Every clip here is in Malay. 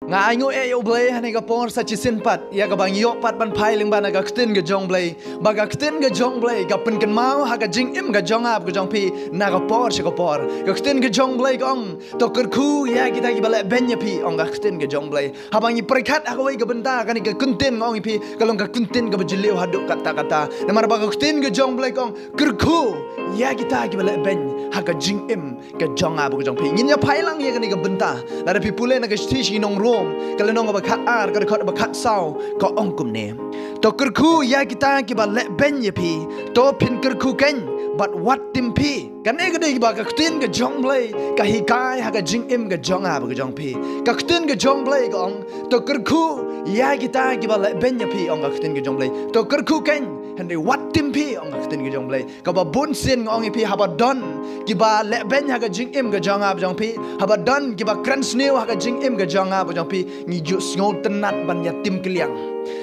nga aingo e yo blay hani ga por sa chisin pat ya ga bang yo pat ban phai ling ban ga ktin ga jong blay ba ga ktin ga jong blay ga pen kan mau ha ga jing im ga jong ap ga jong pi na ga por ga por ga ktin ga jong blay gong to kur khu ya kita gi bale ben ya pi ong ga ktin ga jong blay ha bang i perkat ha ga wai ga benta ga ni ga kuntin ngong pi ga long ga kuntin ga bajiliu haduk kata na mar ba ga ktin ga jong blay gong kur khu ya kita gi bale ben ha ga jing im ga jong ap ga jong pi ngin ya phai lang ya ga ni ga benta la da pi pule na ga sti shi nong kalau nong abakat ar, kalau kau abakat sau, kau ongkum ne. To kerku ya kita kiba le ben ye pi, to pin kerku ken, but what tim pi. Kan ega de kiba kaktin ke jong blay, kahikai haga jing im ke jong ab ke jong pi. Kaktin ke jong blay gong, to kerku ya kita kiba le ben ye pi ong kaktin ke jong blay. To kerku ken, hende what tim pi ong kaktin ke jong blay. Kaba bun sin ngong pi haba don, kiba le ben haga jing im ke jong ab jong pi, haba don kiba krans new haga jing im ke jong ab jong pi. Ngi jus ngau tenat ban yatim keliang,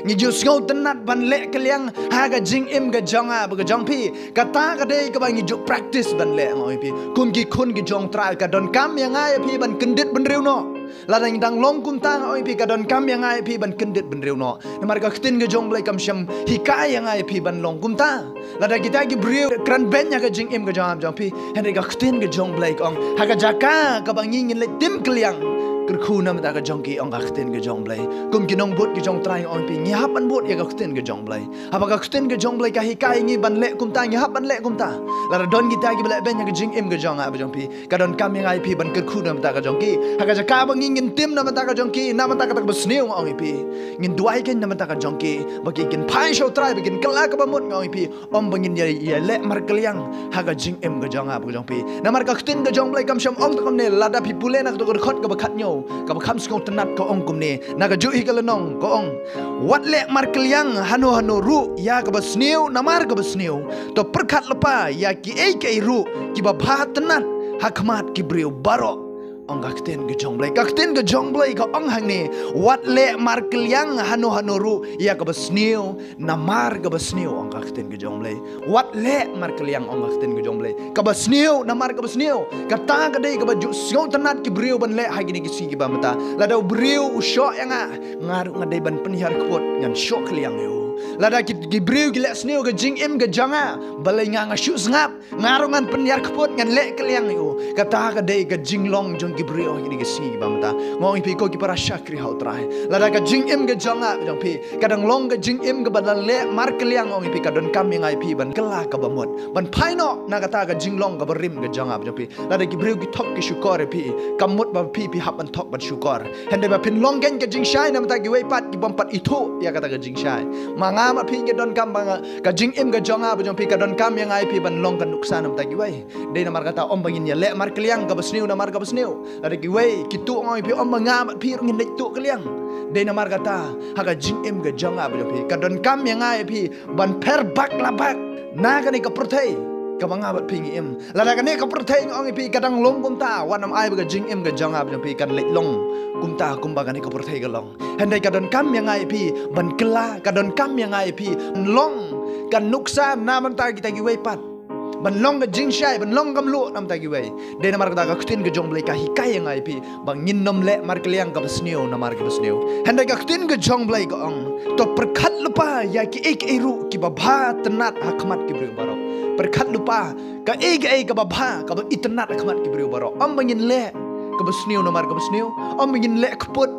ngi jus ngau tenat ban le keliang haga jing im ga jonga ba ga jong pi kata ka dei ka ba ngi ju practice ban le ngoi pi kun gi jong trai ka don kam yang ai pi ban kendit ban riu no la dang long kum tang oi pi ka don kam yang ai pi ban kendit ban riu no mar ka ktin ga jong blai kam sham hikai yang ai pi ban long kum ta la da kita gi briu kran ben ya ga jing im ga jong pi hen ga ktin ga jong blai kong haga jaka ka ba ngi le tim keliang kerku nama tak kejong ki orang kakten kejong blay, kum kinong bot kejong try orang pi ngihap ban bot ya kakten kejong blay, apa kakten kejong blay kahikai ngi ban lek kum ta ngihap ban lek kum ta, lara don kita ki balak ben ya kejing im kejong apa kejong pi, kadon kam yang ai pi ban kerku nama tak kejong ki, haka jaka bang ngin tim nama tak kejong ki, nama tak katak besniu orang pi, ngin duai ken nama tak kejong ki, bagi ken pai show try bagi kelak kabamut orang pi, om bangin ya lek markeliang, haka jing im kejong apa kejong pi, nama kakten kejong blay kam sham ong tak kamne, lada pi pule nak tu kerkhot kabakatnyo. Kau kam skong tenat kau ong kumne naga juhi kalenong kau ong wat le markeliang hanu ru ya ka basniu namar ka basniu to perkat lepa ya ki ei ru ki ba bha tenat hakmat ki briu baro ong kakten ke jong blai ka ong hang ne wat le markeliang hanu ru ya ka basniu namar ka basniu ong kakten ke jong blai wat le markeliang ong kakten ke jong blai ka basniu namar ka basniu kata ka dei ka baju sio tenat ki briu ban le ha gini ki si ki ba mata la dau briu usho yang ngaru ngadai ban penihar kepot ngan syok keliang yo lada ki briu ki lek sneu ke jing im ke janga balai nga syu ngap ngarungan penyiar keput ngan lek keliang yo kata ka dei ke jing long jong ki briu ini ke si bamta ngong pi ko ki para syakri hau trai lada ka jing im ke janga jong pi kadang long ke jing im ke badan lek mar keliang ngong pi kadon kam yang ai pi ban kela ka bamot ban phaino na kata ka jing long ka berim ke janga jong pi lada ki briu ki thok ki syukor pi kamut ba pi hap ban thok ban syukor hende ba pin long gen ke jing shai nam ta ki wei pat ki bompat itu ya kata ka jing shai manga ma pi ke don kam banga ka jing im ga jonga ba jong pi ka don kam yang ai pi ban long kan nuksan am ta gi wai de na mar kata om bangin ya le mar keliang ka basniu na mar ka basniu ada gi wai ki tu ngoi pi om manga ma pi ngin nek tu keliang de na mar kata ha ka jing im ga jonga ba jong pi ka don kam yang ai pi ban per bak la bak na ka ni ka prothei ka banga bat pi ngi im la da ka ni ka prothei ngoi pi kadang long kum ta wan am ai ba ga jing im ga jonga ba jong pi kan lek long kum ta kum ba ka ni ka prothei ga long hendai kadon kam yang ai pi ban kela kadon kam yang ai pi long kan nuksa na man ta kita gi wei pat ban long ga jing shai ban long gam lu nam ta gi wei de na mar ka ka ktin ga jong blai ka hikai yang ai pi bang ngin nom le mar keliang ka basniu na mar ka basniu hendai ka ktin ga jong blai ka ong to perkhat lupa ya ki ek eru ki ba bha tenat hakmat ki bri baro perkhat lupa ka ek ka ba bha ka ba itnat hakmat ki bri baro am bangin le ka basniu na mar ka basniu am bangin le kput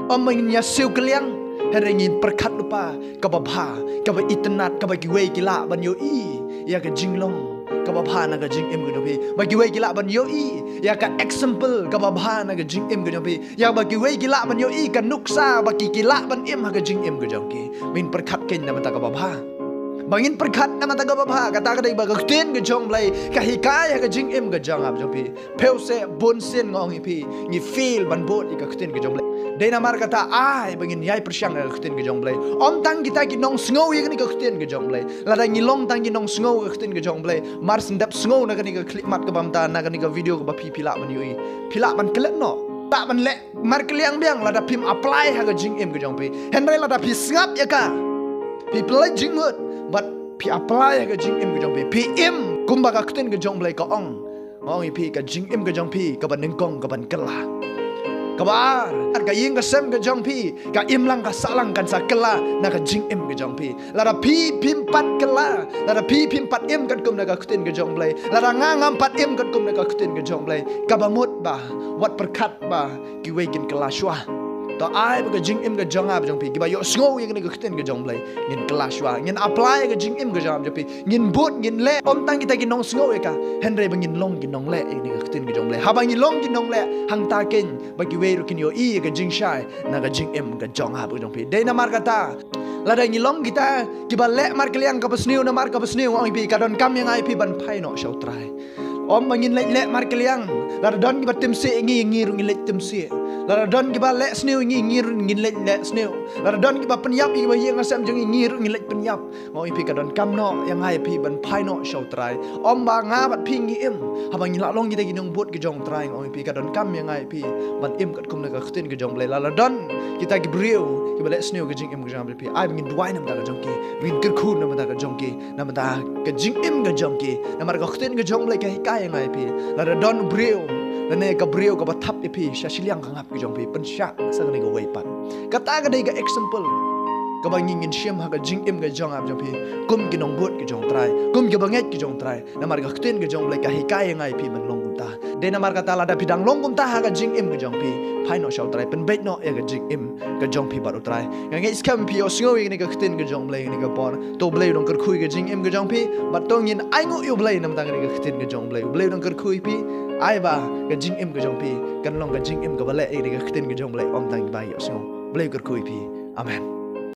om ingin ya siu keliang herengin perkat lupa kababha kaba itnat kaba giwe gila ban yo i ya ka jinglong kababha na ka jing im gno bi ba giwe gila ban yo i ya ka example kababha na ka jing im gno bi ya ba giwe gila ban yo i ka nuksa ba ki gila ban im ha ka jing im gno ki min perkat ken na mata kababha bangin perkat na mata kababha kata ka dai ba ka tin ka jong blai ka hikai ha ka jing im ka jang ab jo pi peuse bon sin ngong i pi ni feel ban bot i ka tin ka jong blai Dena mar kata ai bangin yai persyang ka ktin ke jong blai om tang kita ki nong sngo ye ni ka ktin ke jong blai lada ngilong tang ki nong sngo ka ktin ke jong blai mar sendap sngo na ka ni ka clip mat ka bamta na ka ni ka video ka ba pi pila ban yui pila ban kelet no tak ban le mar keliang biang lada pim apply ha ka jing im ke jong pi henry lada pi ngap ya ka pi play jing mut but pi apply ha ka jing im ke jong pi pi im kumba ka ktin ke jong blai ka ong ong pi ka jing im ke jong pi ka ban ningkong ka ban kela kabar ka ying ka sem ka jong pi ka im lang ka salang kan sakela na ka jing im ka jong pi lara pi pim pat kela lara pi pim pat im kan kum na ka kutin ka jong blai lara ngam pat im kan kum na ka kutin ka jong blai ka ba mut ba wat perkat ba ki we kin kala shwa to ai ba ka jing im ka jong ab jong pi ki ba yo sngo yang ni ka kutin ka jong blai ngin kala shwa ngin apply ka jing im ka jong pi ngin but ngin le om tang kita ki nong sngo ka henre ba ngin long ki nong le ni ka kutin ka jong blai ha ba ngin long ki nong le hang ta ken ba ki we ru kin yo i ka jing shai na ka jing im ka jong ab jong pi de na mar kata lada ngilong kita kiba le mar kaliang ka pasniu na mar ka pasniu ong pi ka don kam yang ai pi ban phai no shau trai om mangin le mar kaliang lada don kiba tim se ngi ngir ngi le tim se lada don kiba le sniu ngi ngir ngi le sniu lada don kiba penyap kiba yang asam jeng ngir ngi le penyap ong pi ka don kam no yang ai pi ban phai no shau trai om ba nga bat pi ngi im ha bang la long kita ginong bot ki jong trai ong pi ka don kam yang ai pi ban im kat kum na ka khtin ki jong le lada don kita ki brio kiba le sniu ka jing im ka jam pi ai ngin duai nam ta ka jong ki win ker khun nam ta ka jong ki nam ta ka jing im ka jong ki nam mar ka khtin ka jong le ka kai ngai pi la don brio la ne ka brio ka bathap pi sha siliang ka ngap ka jong pi pen sha sa ka ni ka wei pat ka ta ka dei ka example ka bang ngin shim ha ka jing im ka jong ab jong pi kum ki nong bot ki jong trai kum ki banget ki jong trai nam mar ka khtin ka jong le ka kai ngai pi man long ta de nam mar ka ta la da pidang long kum ta ha ka jing im ka jong pi phai no shau trai pen bet no ya ka jing im ka jong pi ba ro trai ngai skam pi o sngo ni ka khtin ka jong le ni ka por to ble dong ker khui ka jing im ka jong pi ba to ngin ai ngo yu ble nam ta ni ka khtin ka jong ble dong ker khui pi ai ba ka jing im ka jong pi kan long ka jing im ka ba le ni ka khtin ka jong ble om tang ba yo sngo ble ker khui pi amen.